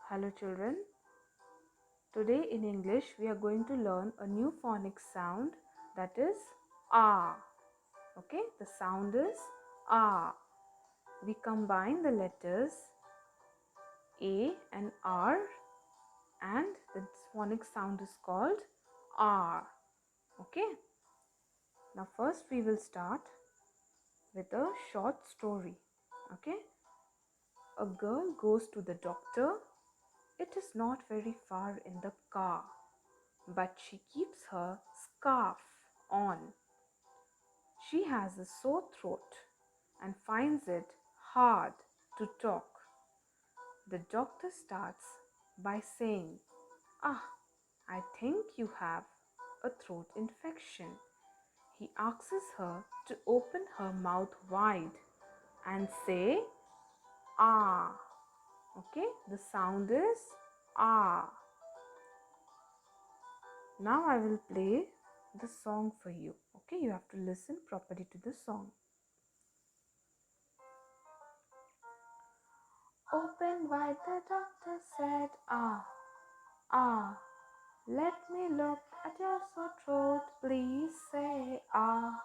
Hello children. Today in English we are going to learn a new phonics sound, that is ah. Okay, the sound is ah. We combine the letters A and R and the phonics sound is called R. Okay. Now first we will start with a short story. Okay. A girl goes to the doctor. It is not very far in the car, but she keeps her scarf on. She has a sore throat and finds it hard to talk. The doctor starts by saying, "Ah, I think you have a throat infection." He asks her to open her mouth wide and say, "Ah." Okay, the sound is "ah." Now I will play the song for you. Okay, you have to listen properly to the song. Open wide, the doctor said, "Ah, ah. Let me look at your sore throat, please say ah."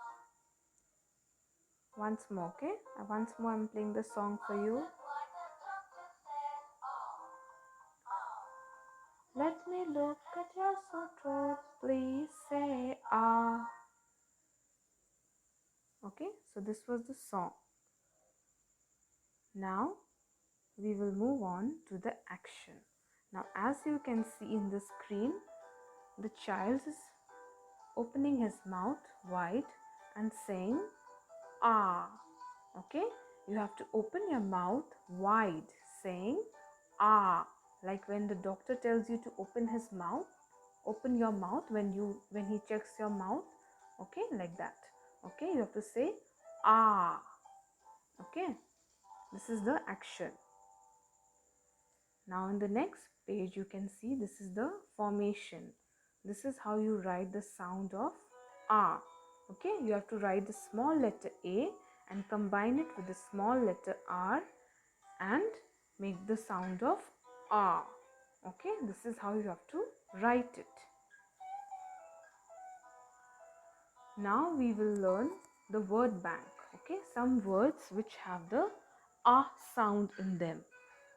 Once more, okay? Once more I'm playing the song for you. Let me look at your sore throat, please say ah. Okay, so this was the song. Now we will move on to the action. Now as you can see in the screen, the child is opening his mouth wide and saying ah. Okay, you have to open your mouth wide saying ah, like when the doctor tells you to open his mouth, open your mouth when he checks your mouth. Okay, like that. Okay, you have to say ah. Okay, this is the action. Now in the next page you can see this is the formation. This is how you write the sound of ah. Okay, you have to write the small letter A and combine it with the small letter R and make the sound of ah. Okay, this is how you have to write it. Now we will learn the word bank. Okay, some words which have the ah sound in them.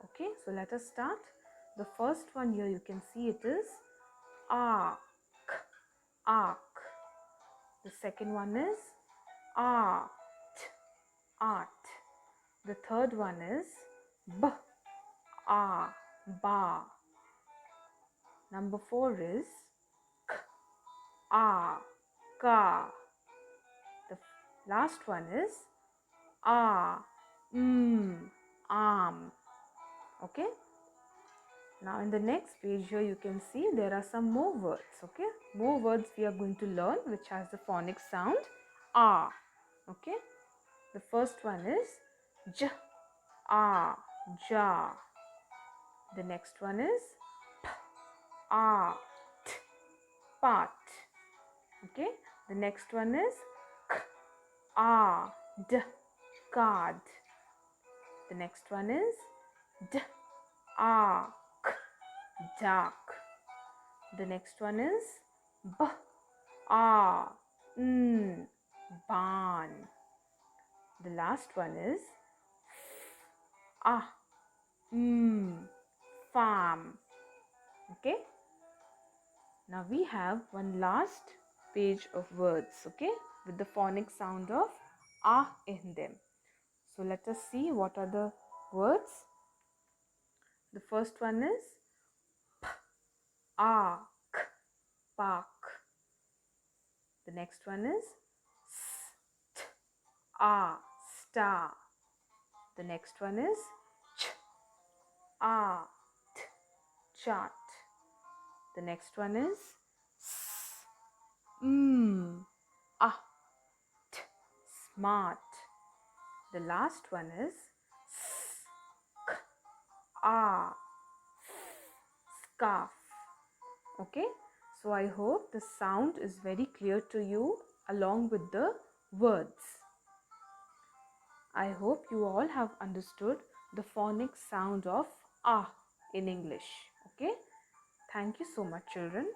Okay, so let us start. The first one here you can see it is ark, ark. The second one is art, art. The third one is b, a, ba. Number 4 is k, a, ka. The last one is a, arm. Okay. Now in the next page here you can see there are some more words. Okay, more words we are going to learn which has the phonic sound ah. Okay, the first one is j, a, ja. The next one is p, a, t, pat. Okay, the next one is k, a, d, card. The next one is d, a, k, dark. The next one is b, a, barn. The last one is f, a, farm. Okay. Now we have one last page of words. Okay, with the phonic sound of ah in them. So let us see what are the words. The first one is p, a, k, park. The next one is s, t, a, star. The next one is ch, a, t, chart. The next one is s, a, t, smart. The last one is s, k, a, scarf. Okay, so I hope the sound is very clear to you along with the words. I hope you all have understood the phonic sound of ah. in English. Okay. Thank you so much, children.